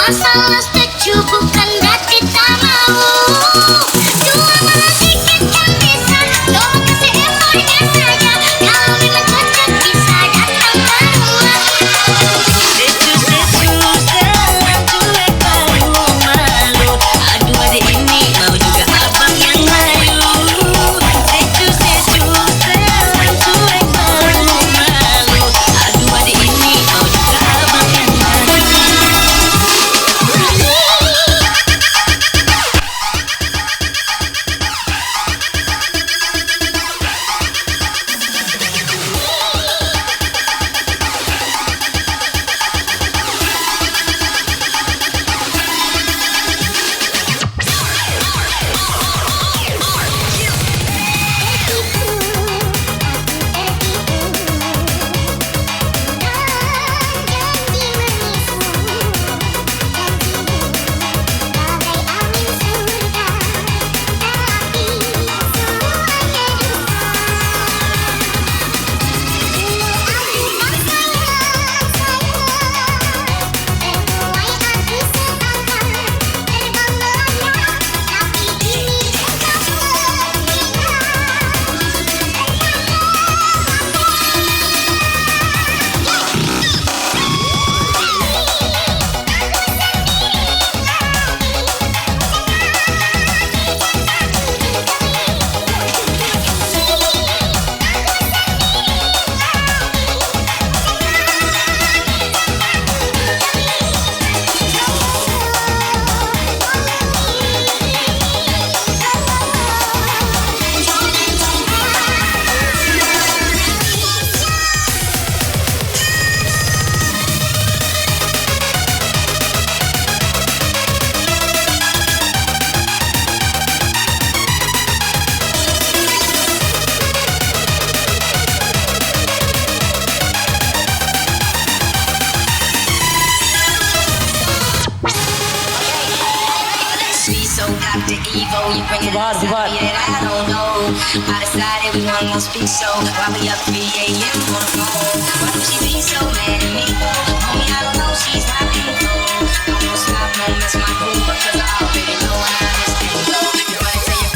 Masalah setuju bukan berarti tak mau. Dua malam sedikit yang bisa, tolong kasih effortnya saja. Kalau memang cocok bisa datang ke rumah. Setuju selang cuek baru malu. Aduh adik ini mau juga abang yang layu. Setuju selang cuek baru malu. Aduh adik ini mau juga abang yang layu. Dr. Evo, you bring it up to me that I don't know. I decided we want to speak, so why we up 3 a.m. on the phone? Why do she be so mad at me? Homie, I don't know, she's my info. Don't wanna stop, don't mess my groove, because I already know how this thing go. You wanna tell your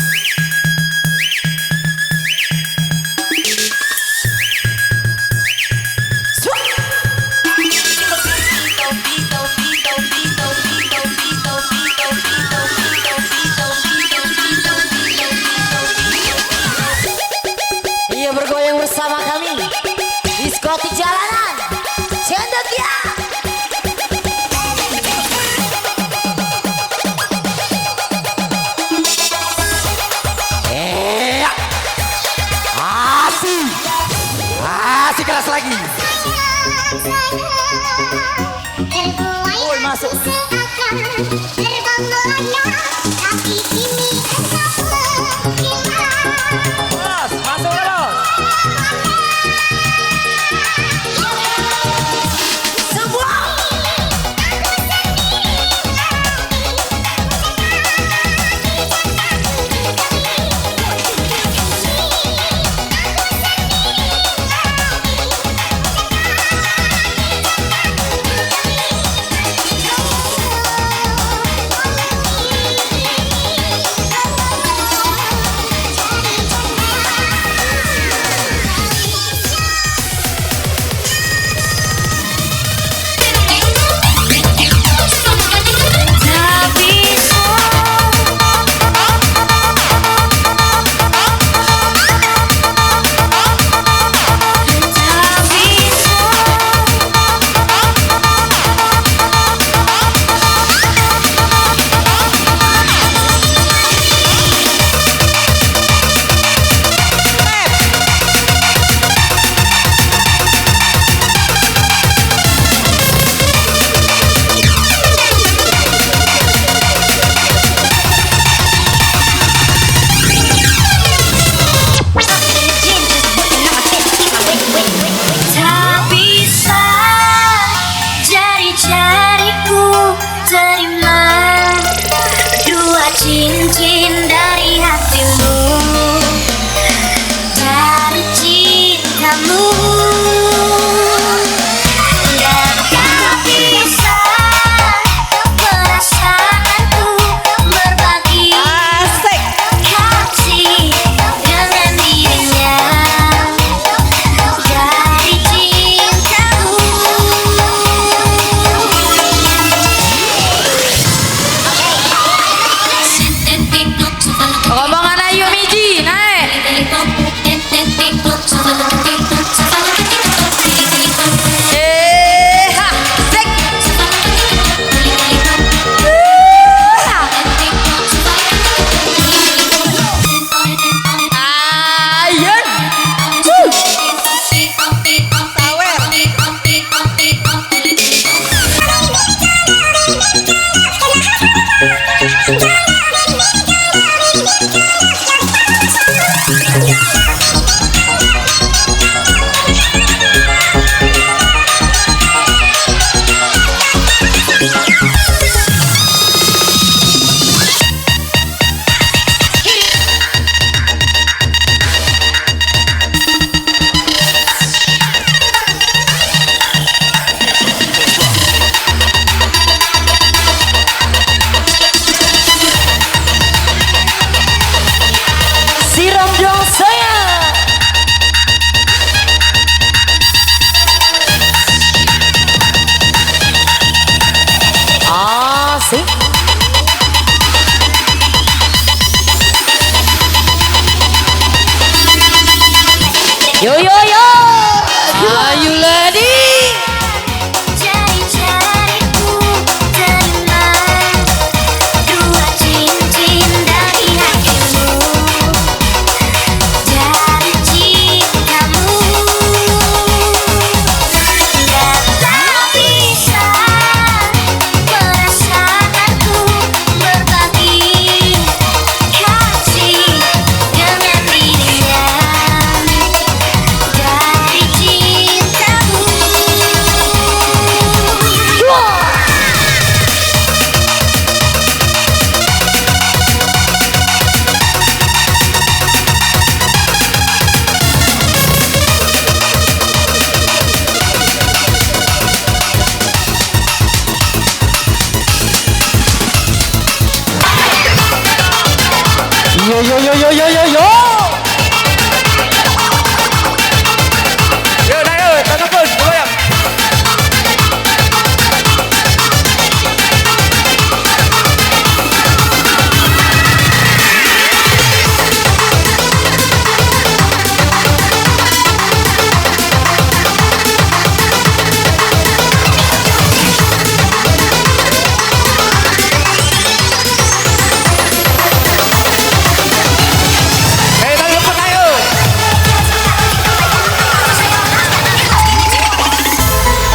bergoyang bersama kami diskotik jalanan cendek ya. Asik keras lagi. Woi masuk. Bos, masuk ya bos. yo yo yo yo. Yo naik yo, tangan pun, goyang.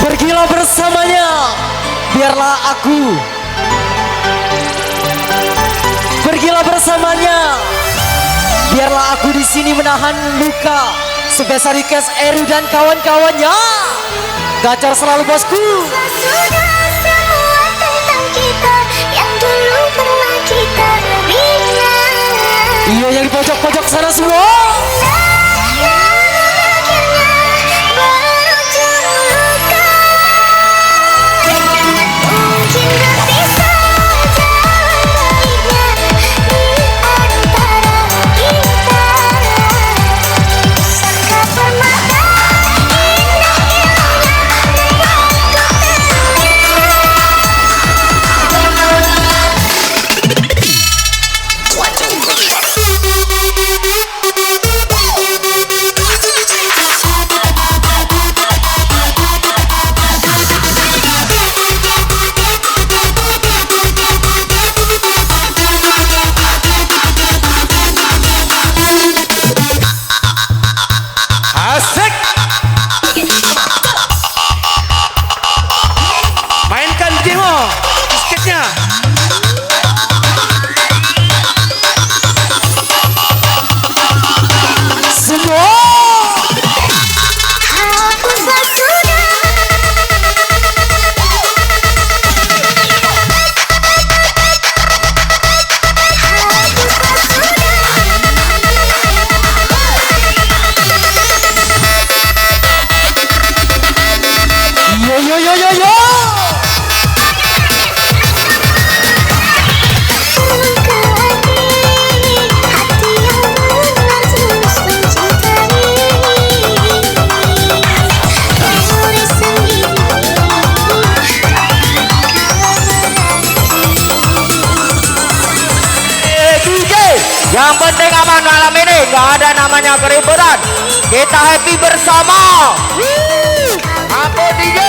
Pergilah bersamanya, biarlah aku. Pergilah bersamanya, biarlah aku di sini menahan luka sebesar Ikes Eru dan kawan-kawannya. Gacor selalu bosku. Sudah semua tentang kita yang dulu pernah kita bina. Iya yang di pojok-pojok sana semua. Asik. Mainkan Jimo, biskitnya. Semua. Yo yo yo yo yo. Yang penting aman malam ini, nggak ada namanya keributan. Kita happy bersama. Aku DJ.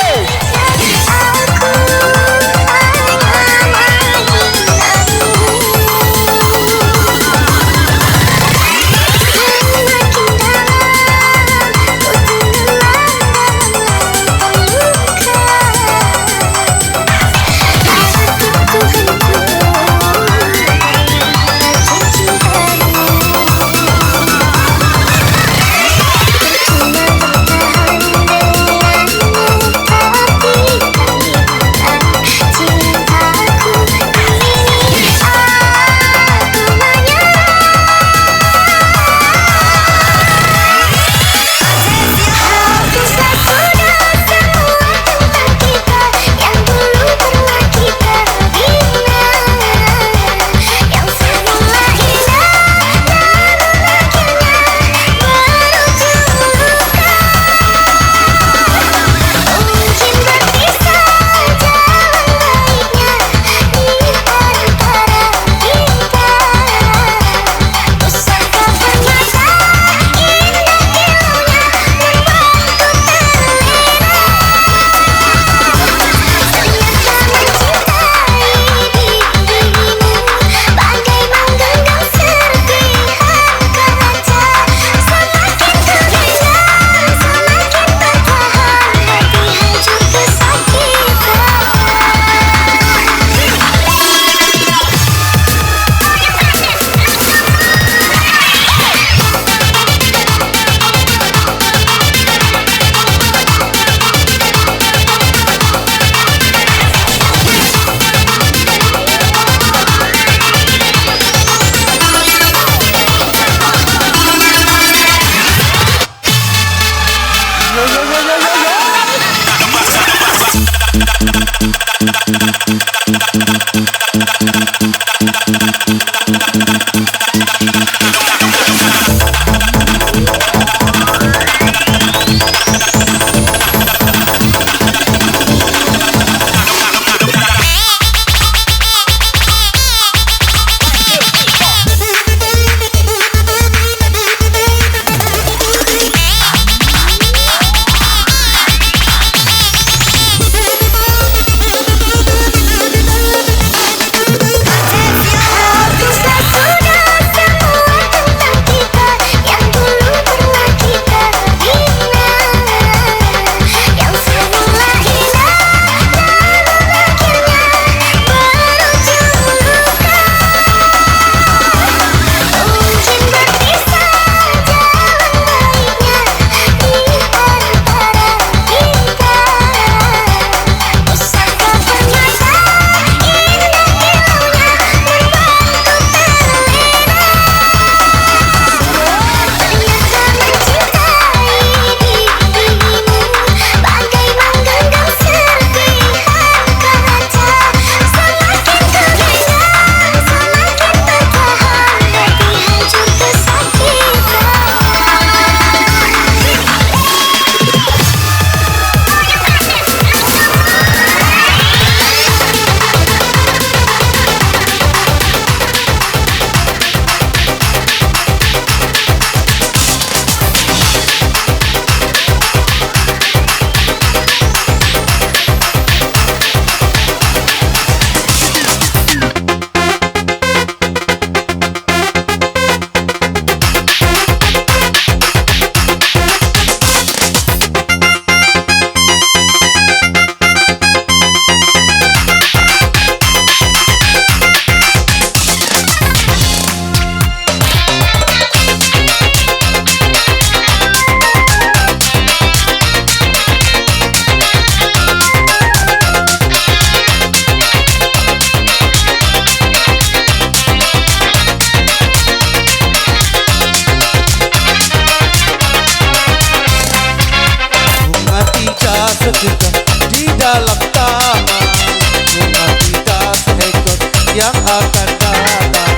sejuta di dalam taman. Bunga tidak seekor yang akan datang.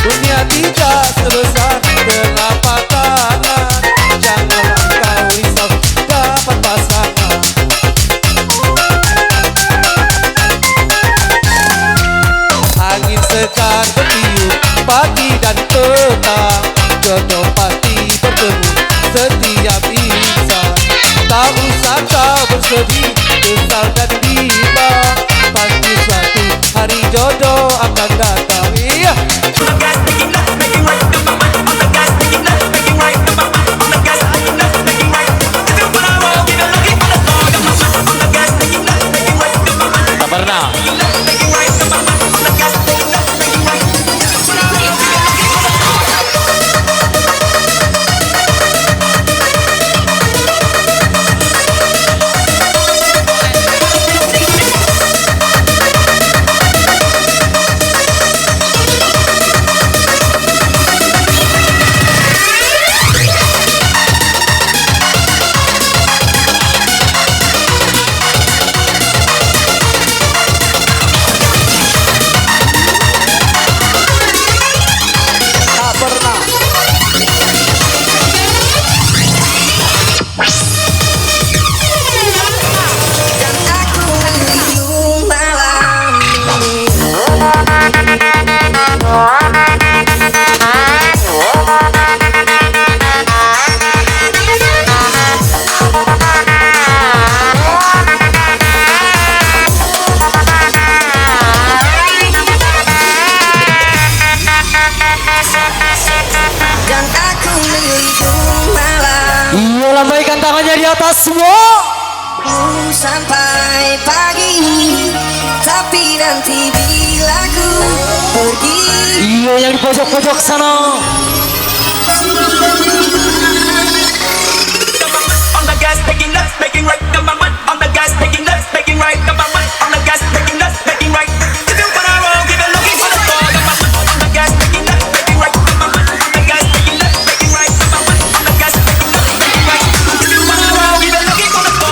Dunia tidak sebesar telapak tangan. Janganlah kau risau dapat pasangan. Angin segar bertiup pagi dan petang. Jodoh pasti bertemu setiap insan. Tak usah kau bersedih, kesal dan bimbang. Pasti suatu hari jodoh akan datang. Iya. Tak pernah. Iya, lambaikan tangannya di atas semua. Sampai pagi, tapi nanti bila ku pergi. Iya, yang di pojok-pojok sana. On the gas, making left, making right. Come on, on the gas, making left, making right. Come on, on the gas, making left, making right. If you wanna roll, give it looking for the score. Come on the gas, making left, making right. Come on, on the gas, making left, making right. Come on the gas, making left, making right. If you wanna roll, give it looking for the score.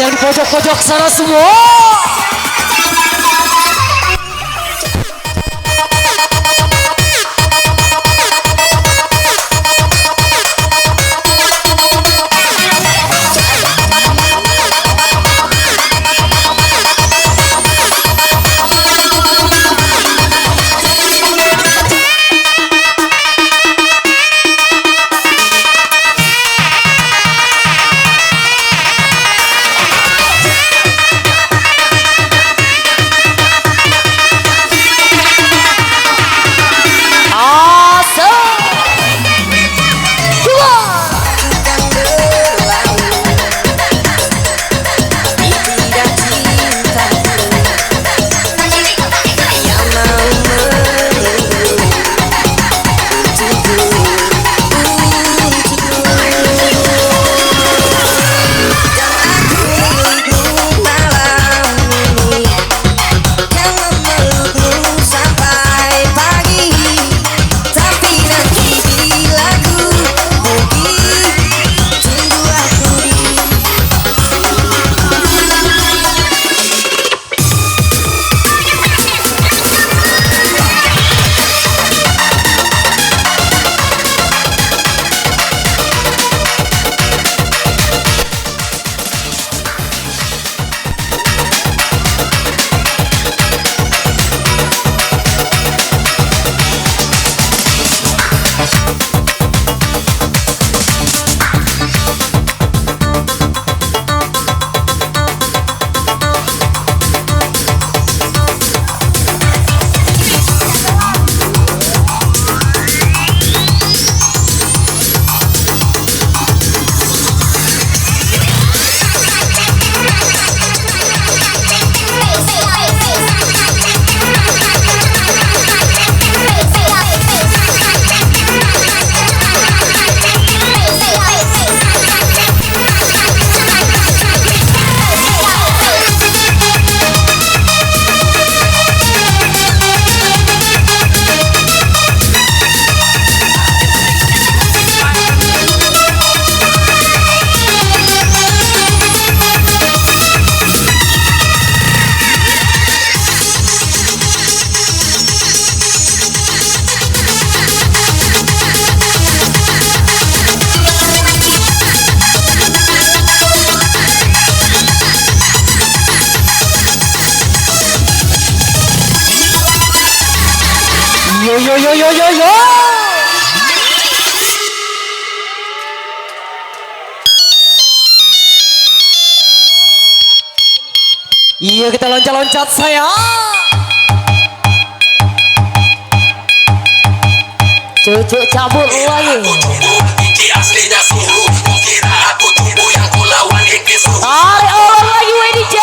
yang di pojok-pojok sana semua. Yo. Iya, kita loncat-loncat sayang. Cucuk cabut lagi. Tarik orang lagi WDJ.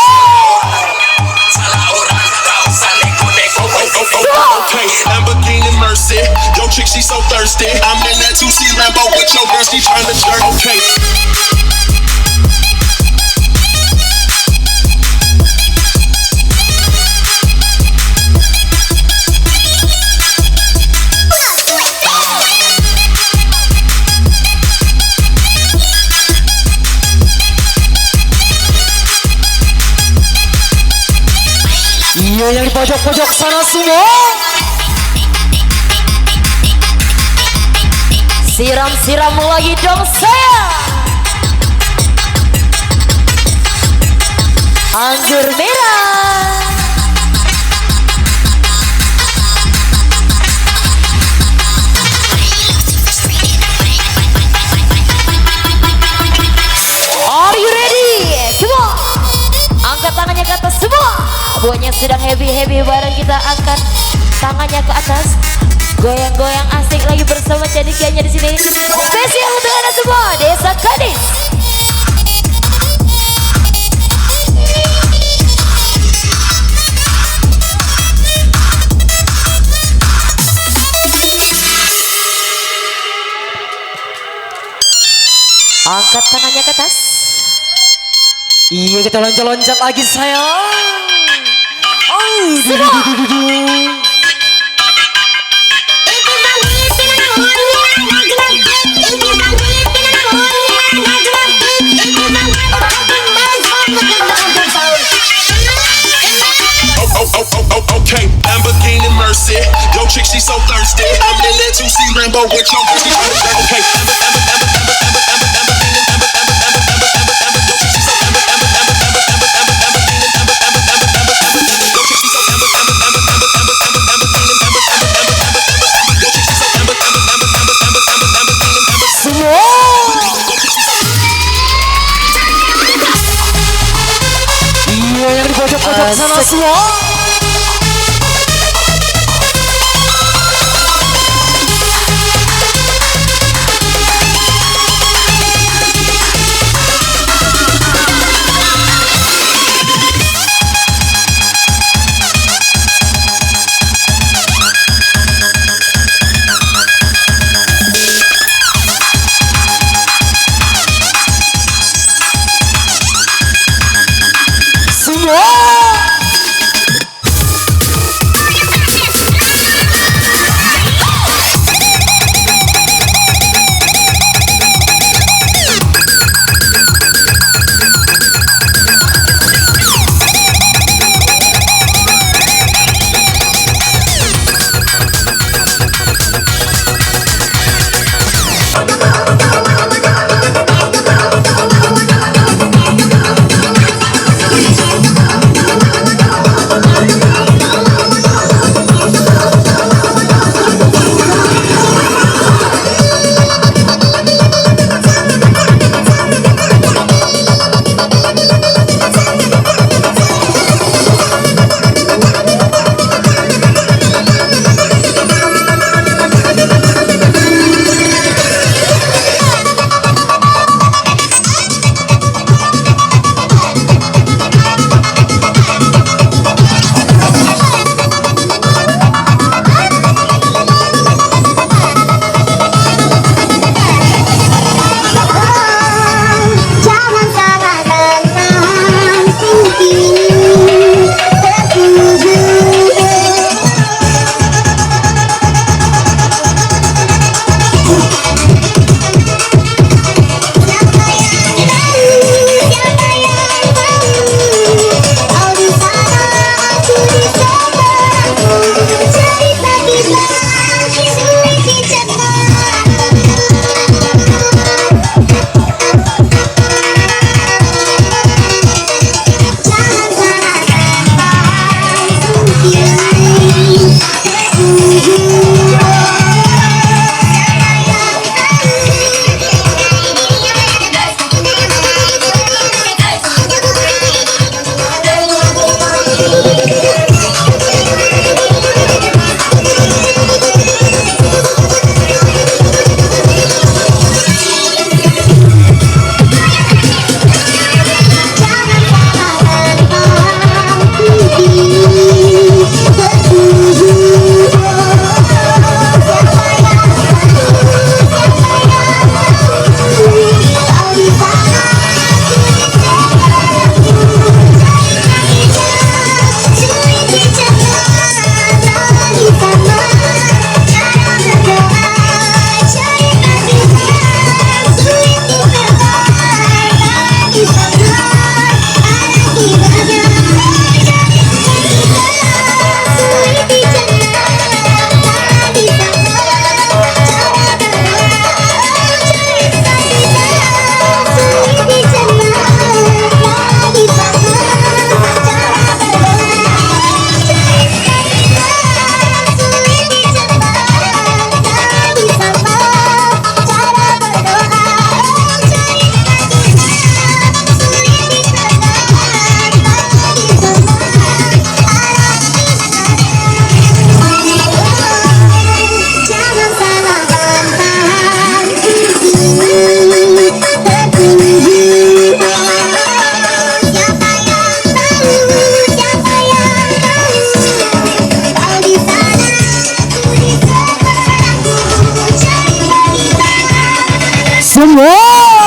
Okay, Lamborghini Mercy. Yo, chick, she so thirsty. I'm in that 2C Lambo with your girl, she tryna jerk. Okay. Iya, yang di pojok-pojok sana semua. Siram-siram lagi dong saya. Anggur merah. Are you ready? Semua angkat tangannya ke atas semua. Buatnya sedang happy bareng, kita angkat tangannya ke atas. Goyang-goyang asik lagi bersama cadikannya di sini. Spesial untuk anda semua, Desa Kadis. Angkat tangannya ke atas. Iya, kita loncat-loncat lagi sayang. Semua. thirsty. I'm in that 2C Lambo with your girl, she tryna dirt. Okay, Iya, yang di pojok-pojok sana Asik. semua.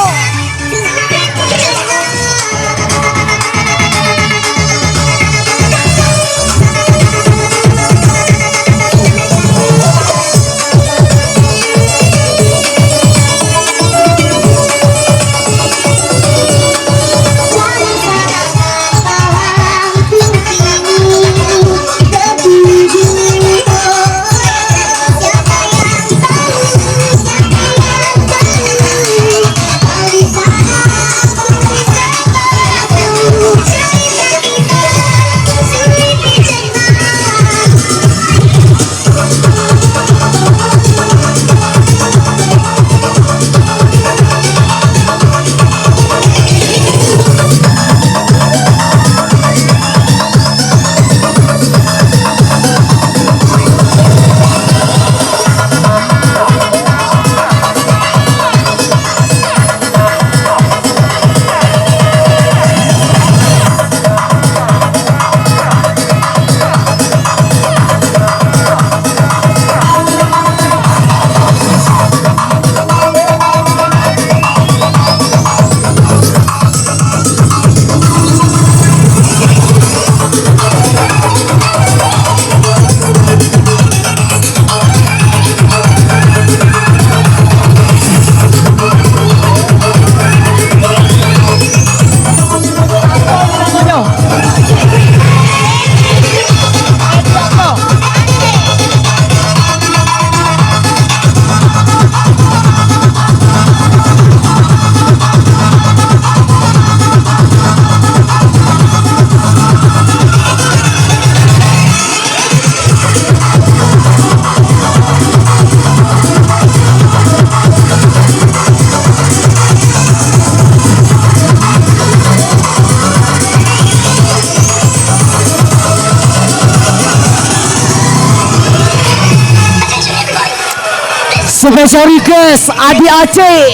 Special request Adi Aceh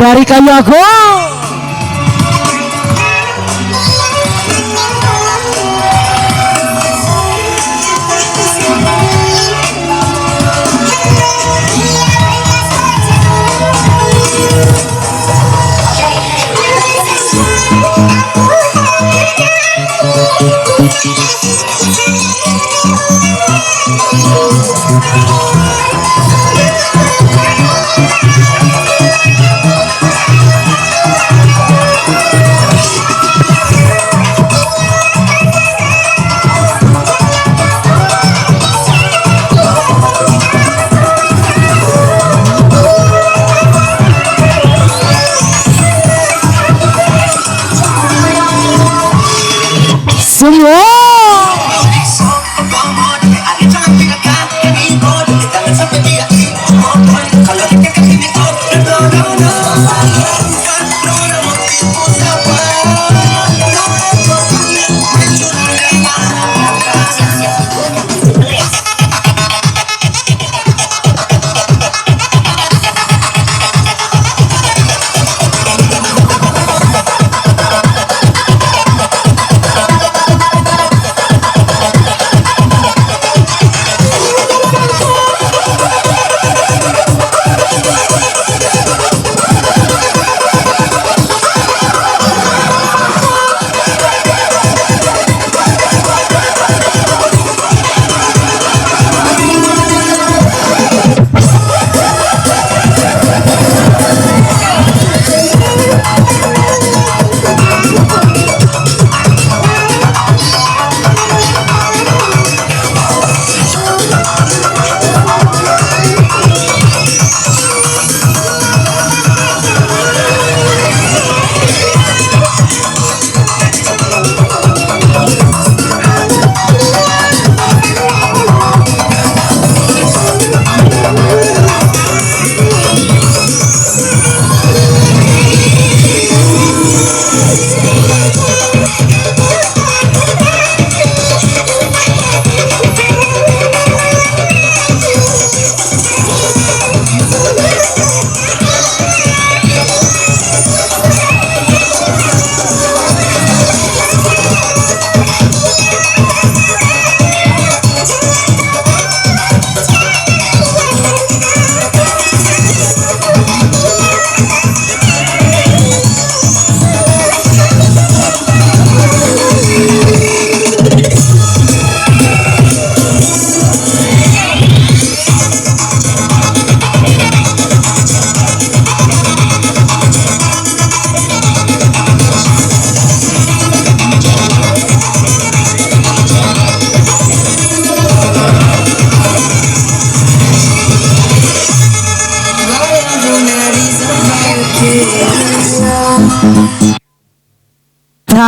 dari Kayu Agung. Semua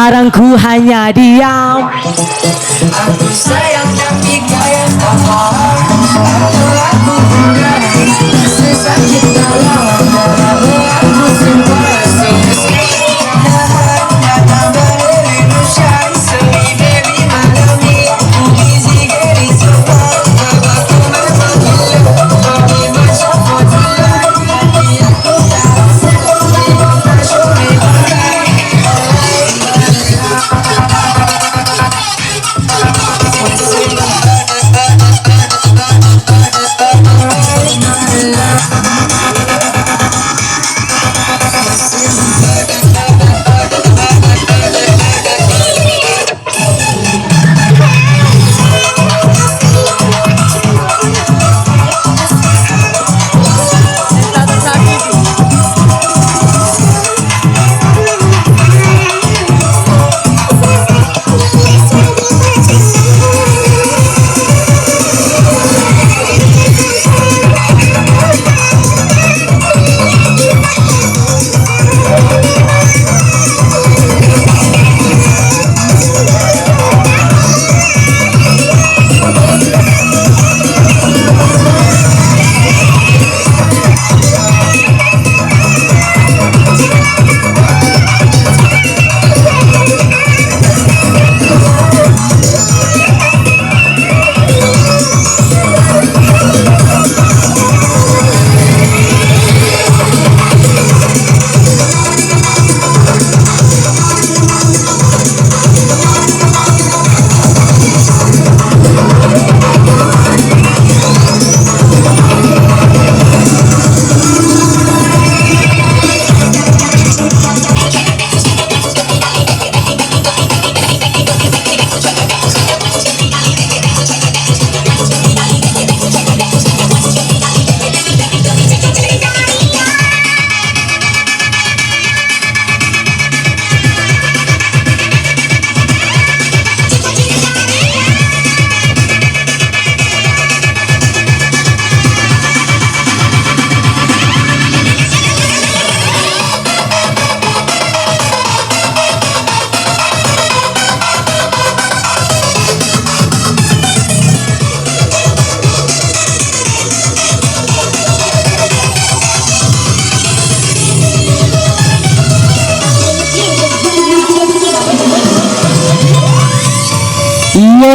Sarangku hanya diam. Aku sayang tapi kaya tak paham. Aku benar sesakit dalam dadamu. Aku simpan datang dari shine. So baby malam ni easy getting so far. Aku memanggil bagi macam potilan. Tapi aku tak show me bagai.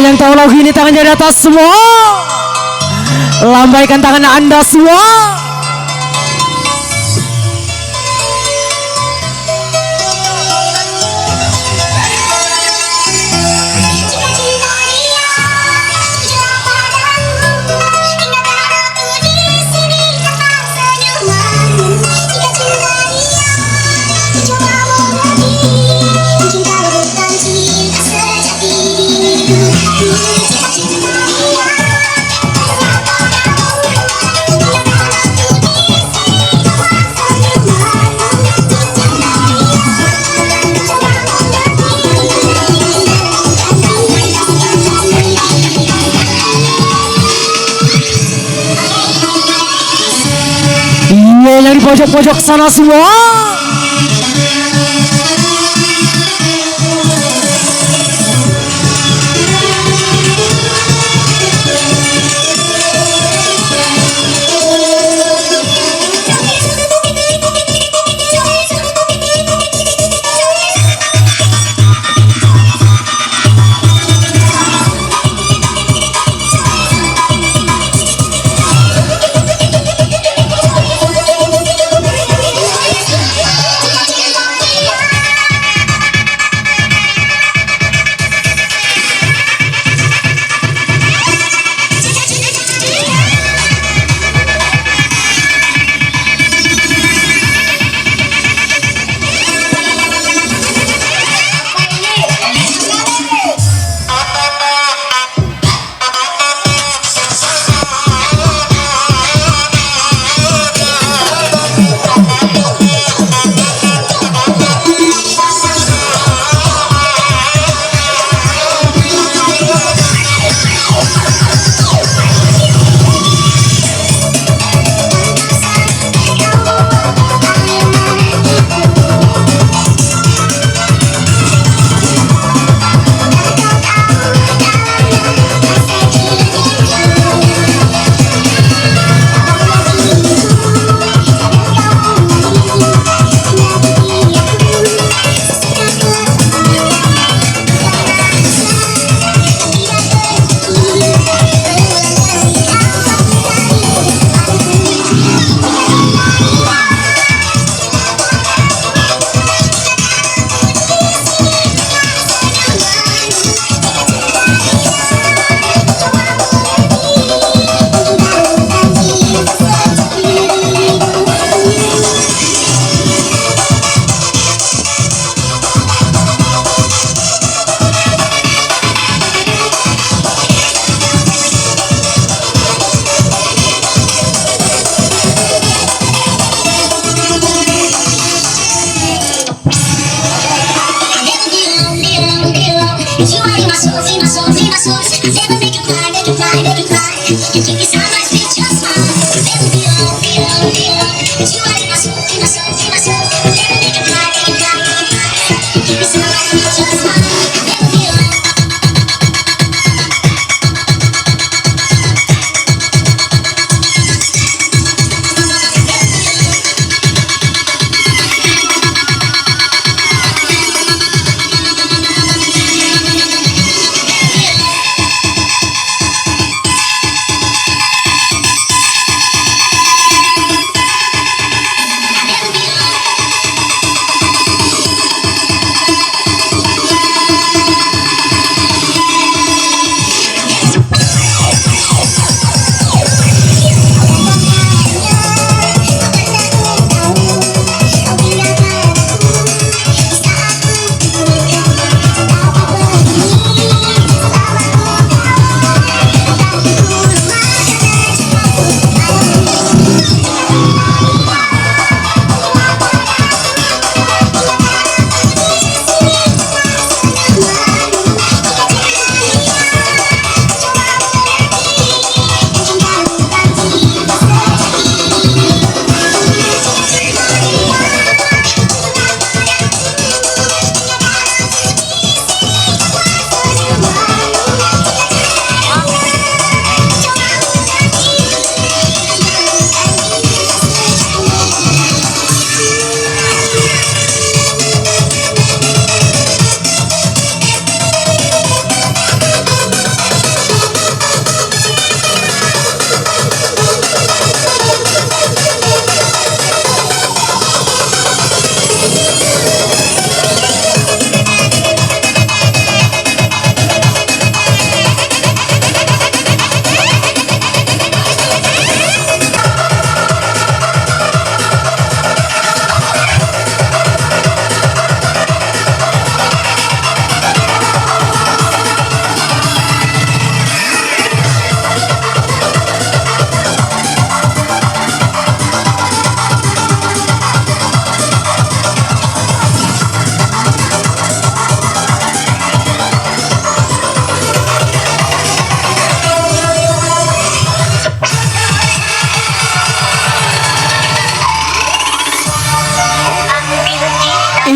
yang tahu lagu ini tangannya di atas semua. Lambaikan tangan Anda semua. Iya, yang di pojok-pojok sana semua.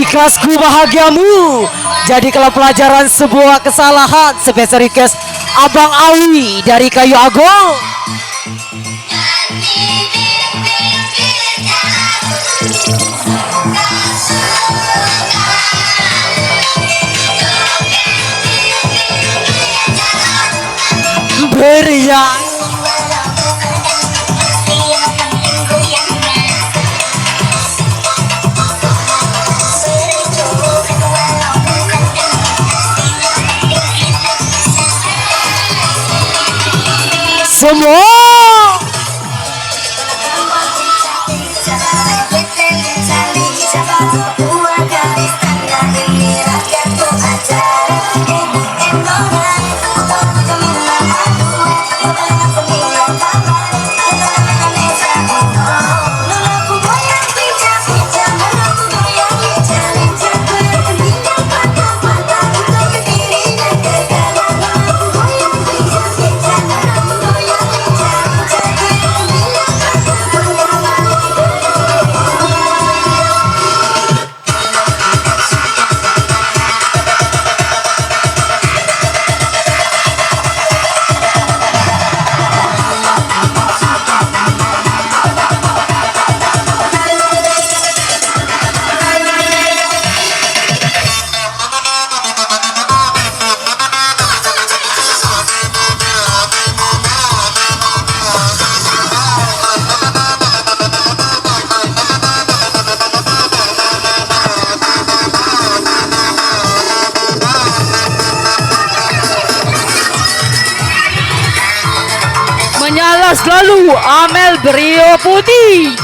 Ikhlasku bahagiamu. Jadi kalau pelajaran sebuah kesalahan. Special request Abang Awi dari Kayu Agung. Beriang. Semua menyala selalu Amel Brio Putih.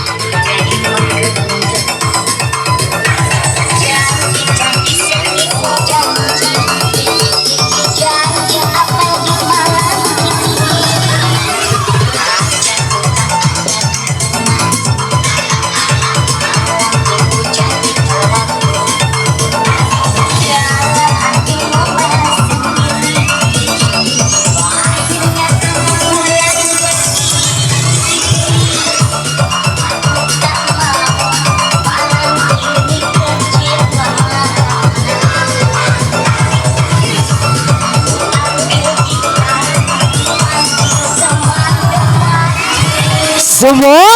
Semua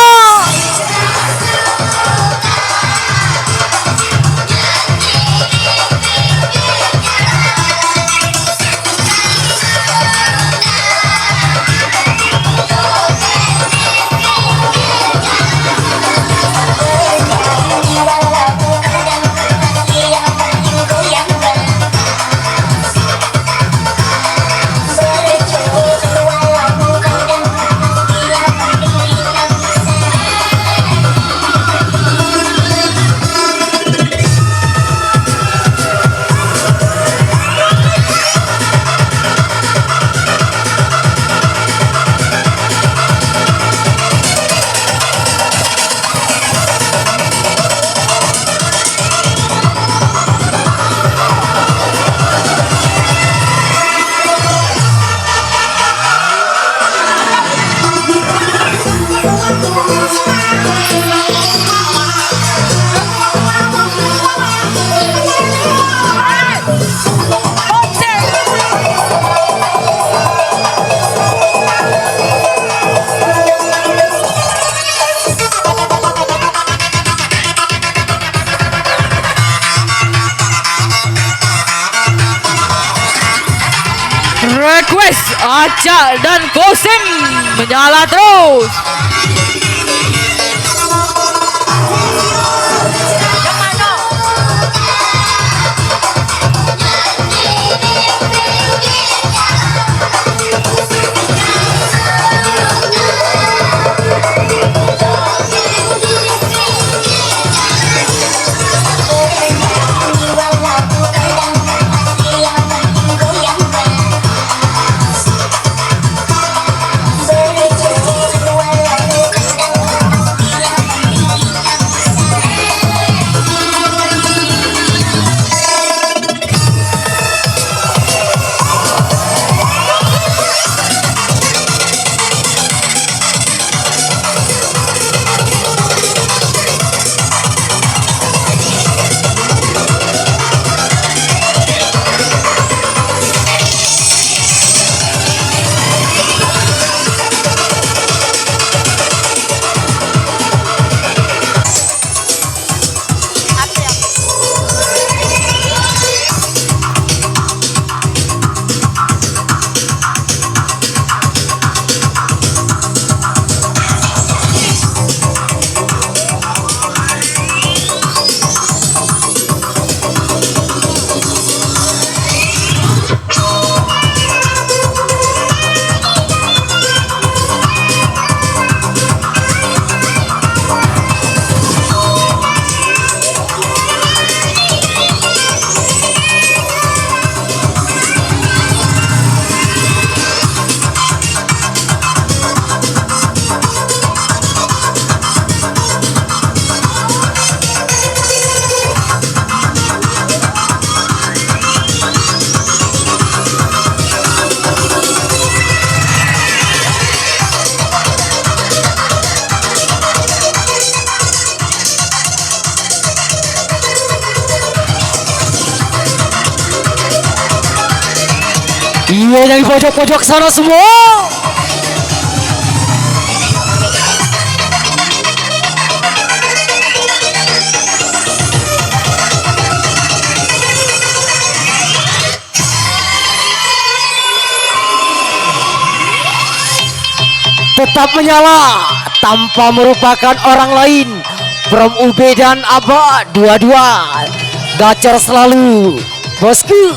request Acak dan Kosim menyala terus. Well, Iya yang di pojok-pojok sana semua. Tetap menyala tanpa merupakan orang lain. From UB dan Aba dua-dua gacor selalu bosku.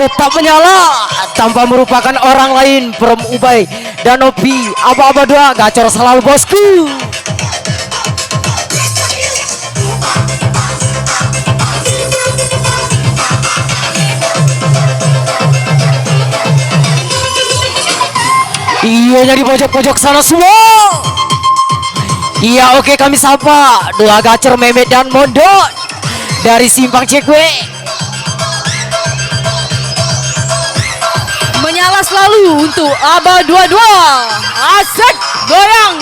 Tetap menyala tanpa merupakan orang lain. From Ubay dan Obi Aba dua gacor selalu bosku. Iya dari pojok-pojok sana semua. Iya oke kami sapa dua gacor Memet dan Mondot dari Simpang Cekwe. Menyala selalu untuk Aba 22. Asik goyang.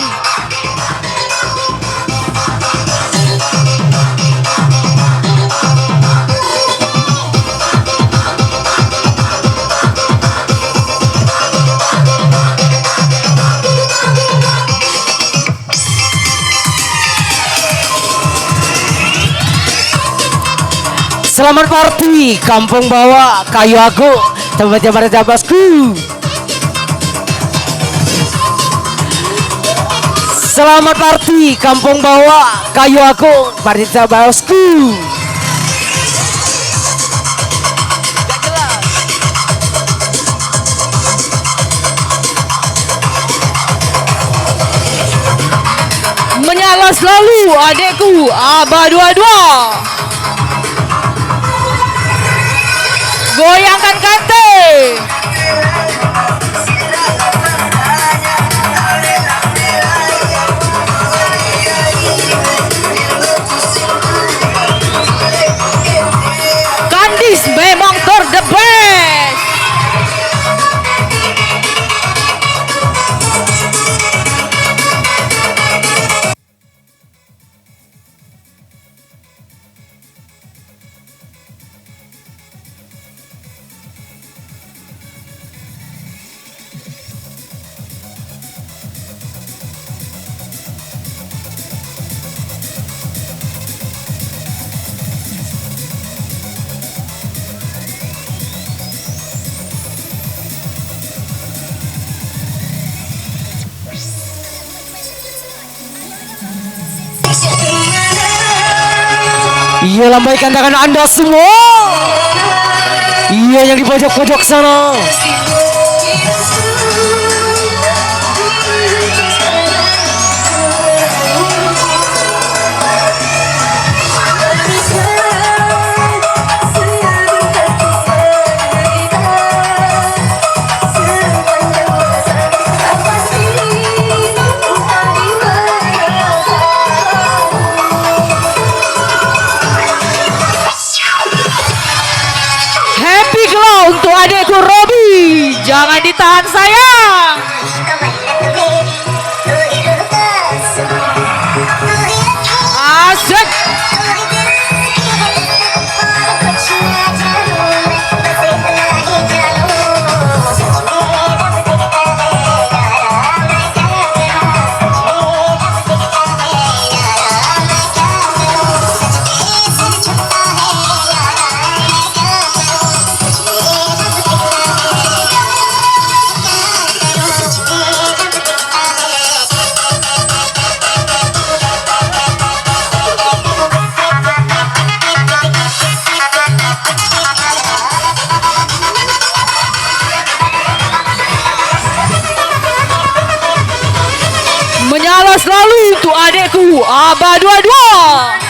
Selamat party Kampung Bawah Kayu Agung tempatnya pada bosku. Selamat party Kampung Bawah Kayu Agung pada bosku. Menyala selalu adekku Aba 22. Goyangkan kante. Kandis memang ter the best. Iya lambaikan tangan anda semua. Iya yang di pojok-pojok sana. Untuk adekku Robi, jangan ditahan sayang. Asik. Menyala selalu untuk adekku Aba 22.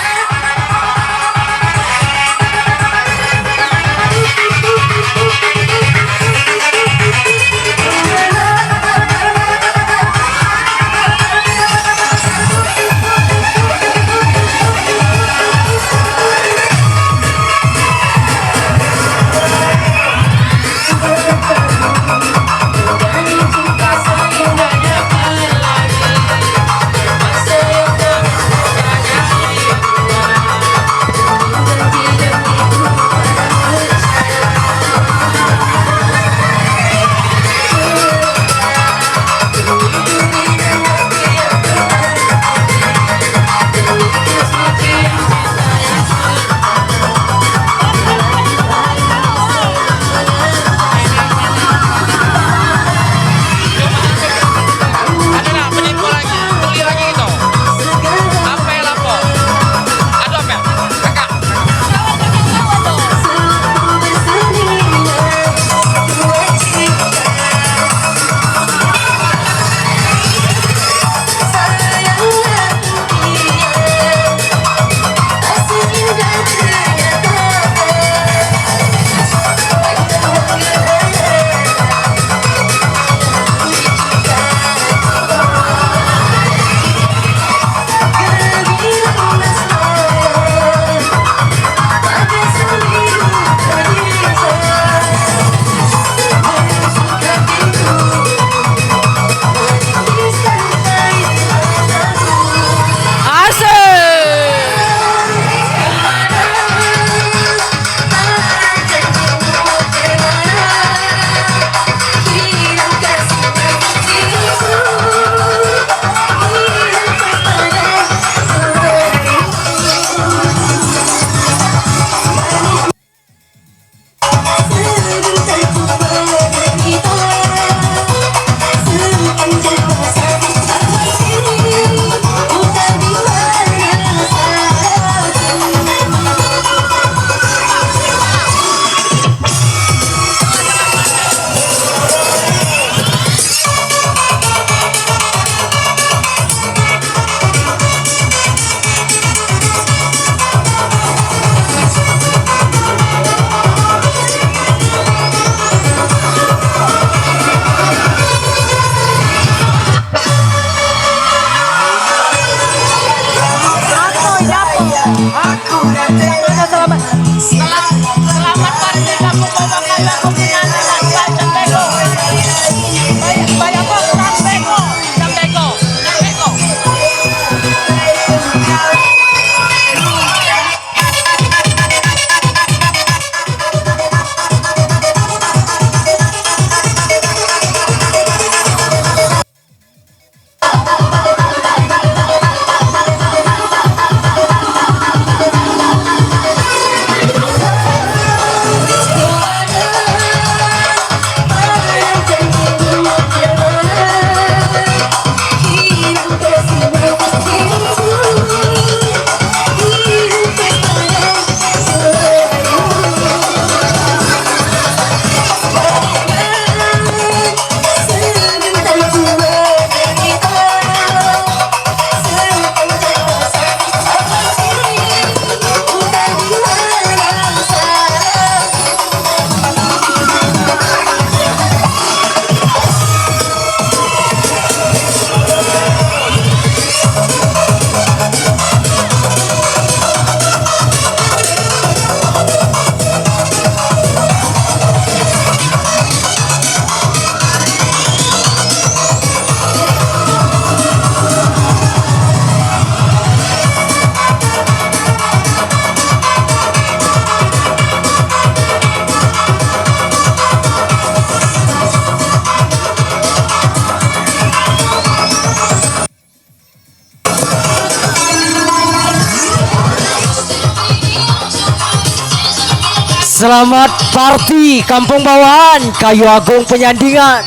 Selamat party Kampung Bawahan Kayu Agung Penyandingan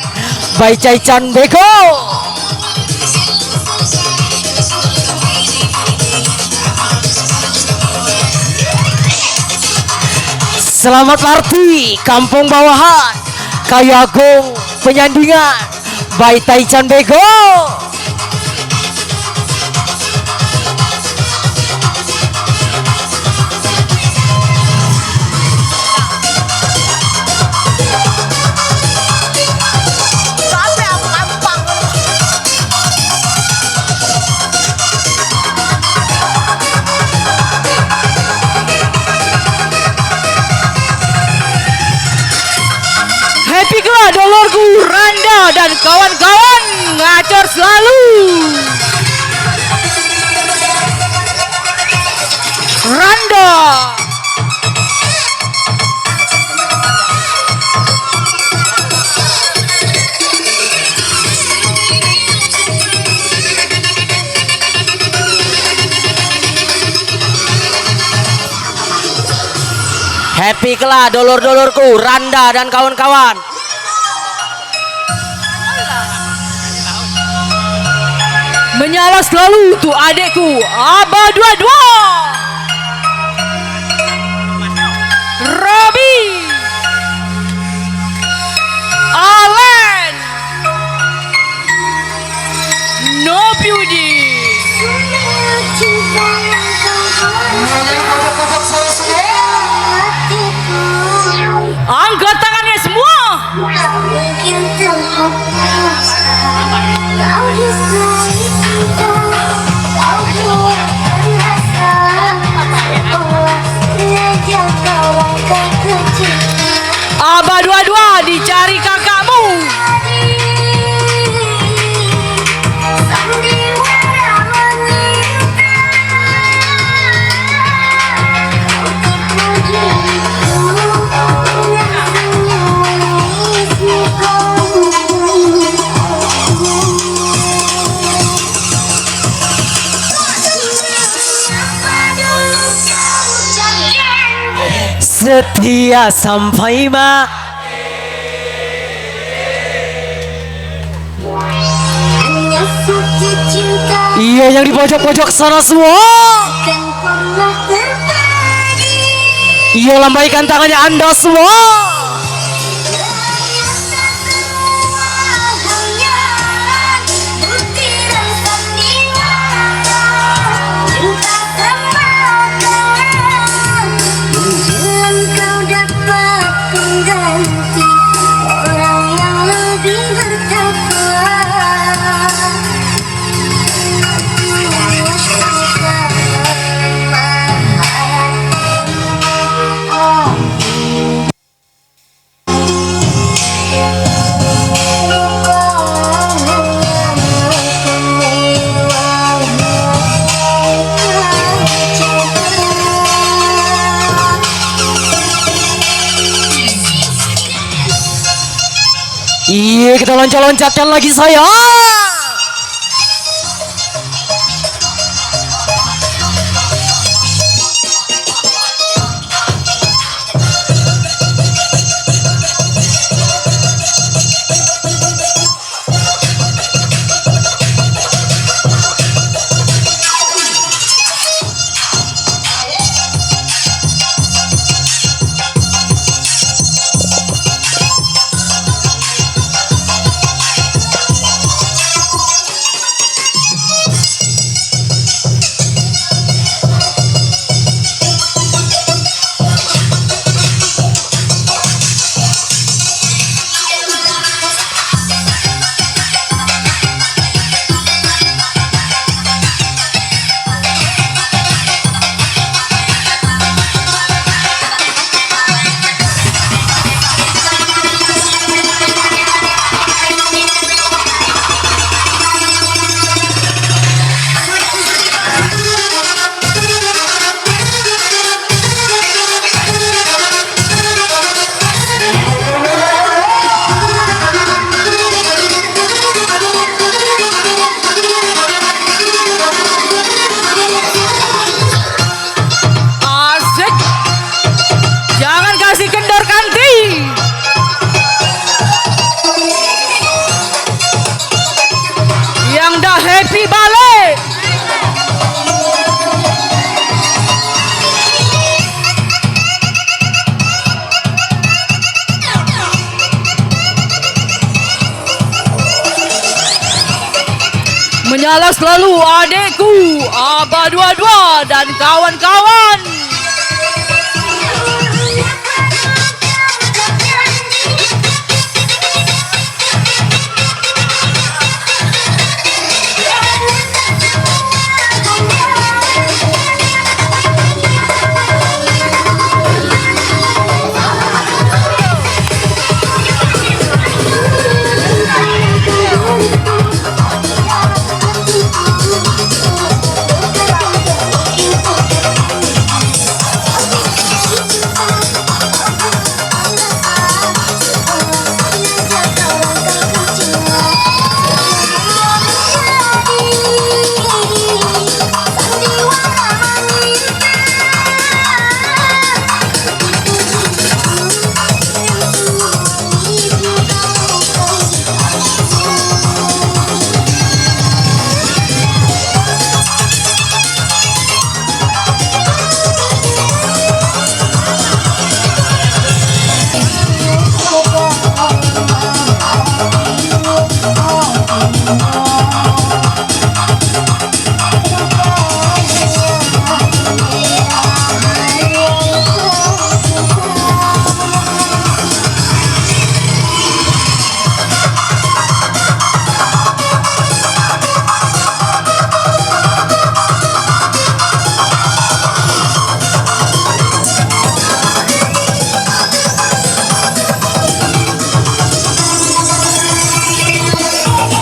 by Caichan Beko. Selamat party Kampung Bawahan Kayu Agung Penyandingan by Taichan Beko. Happy kelah dolorku Randa dan kawan-kawan ngacor selalu. Randa happy kelah dolor-dolorku Randa dan kawan-kawan. Menyala selalu tuh adekku Aba 22 Robi Alen No Beauty. Angkat tangannya semua. Mungkin terhapus kau disayang, kau bukan rasa bahwa sengaja kau langkah ke cinta. Aba 22 dicari kakakmu. Sandiwara wanita untuk diriku yang setia sampai hanya sakit cinta Iya yang di pojok-pojok sana semua. kan pernah terjadi. Iya lambaikan tangannya Anda semua. Hanya butiran sandiwara cinta semata. Mungkin kau dapat pengganti orang yang lebih bertakwa. Iya kita loncat-loncatkan lagi saya. menyala selalu adekku Aba 22 dan kawan-kawan.